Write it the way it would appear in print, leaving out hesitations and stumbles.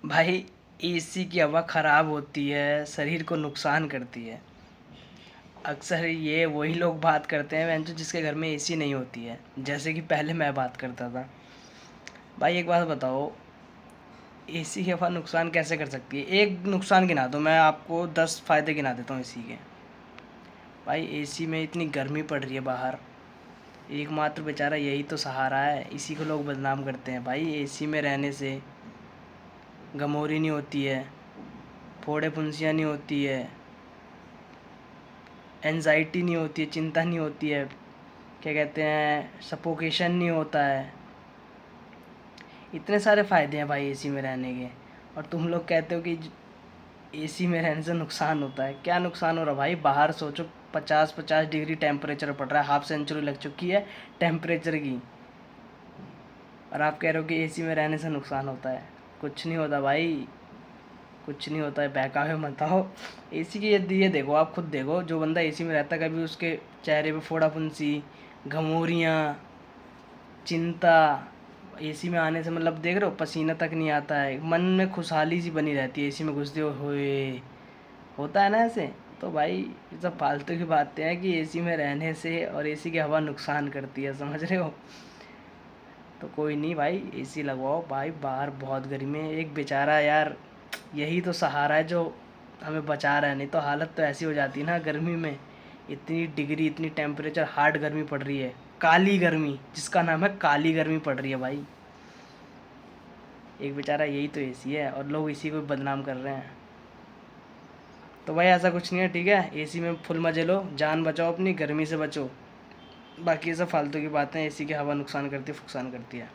भाई एसी की हवा ख़राब होती है, शरीर को नुकसान करती है। अक्सर ये वही लोग बात करते हैं जो जिसके घर में एसी नहीं होती है, जैसे कि पहले मैं बात करता था। भाई एक बात बताओ, एसी की हवा नुकसान कैसे कर सकती है? एक नुकसान गिना दो, मैं आपको 10 फ़ायदे गिना देता हूँ एसी के। भाई एसी में इतनी गर्मी पड़ रही है बाहर, एकमात्र बेचारा यही तो सहारा है, इसी को लोग बदनाम करते हैं। भाई एसी में रहने से गमोरी नहीं होती है, फोड़े फुंसियाँ नहीं होती है, एंजाइटी नहीं होती है, चिंता नहीं होती है, क्या कहते हैं, सफोकेशन नहीं होता है। इतने सारे फ़ायदे हैं भाई एसी में रहने के, और तुम लोग कहते हो कि एसी में रहने से नुकसान होता है। क्या नुकसान हो रहा है भाई? बाहर सोचो, 50-50 डिग्री टेम्परेचर पड़ रहा है, हाफ सेंचुरी लग चुकी है टेम्परेचर की, और आप कह रहे हो कि एसी में रहने से नुकसान होता है। कुछ नहीं होता भाई, कुछ नहीं होता है, बहकावे मत आओ। एसी की ये देखो, आप खुद देखो, जो बंदा एसी में रहता है कभी उसके चेहरे पे फोड़ा फुंसी, घमोरियाँ, चिंता, एसी में आने से मतलब देख रहे हो पसीना तक नहीं आता है, मन में खुशहाली सी बनी रहती है एसी में घुसते हुए, होता है ना ऐसे। तो भाई ये सब फालतू की बातें हैं कि एसी में रहने से और एसी की हवा नुकसान करती है, समझ रहे हो? तो कोई नहीं भाई, एसी लगवाओ भाई, बाहर बहुत गर्मी है। एक बेचारा यार, यही तो सहारा है जो हमें बचा रहा है, नहीं तो हालत तो ऐसी हो जाती ना गर्मी में। इतनी डिग्री, इतनी टेम्परेचर, हार्ड गर्मी पड़ रही है, काली गर्मी, जिसका नाम है काली गर्मी पड़ रही है भाई। एक बेचारा यही तो एसी है, और लोग इसी को बदनाम कर रहे हैं। तो भाई ऐसा कुछ नहीं है, ठीक है? एसी में फुल मजे लो, जान बचाओ अपनी, गर्मी से बचो। बाकी ये सब फालतू की बातें, एसी की हवा नुकसान करती है, फुकसान करती है।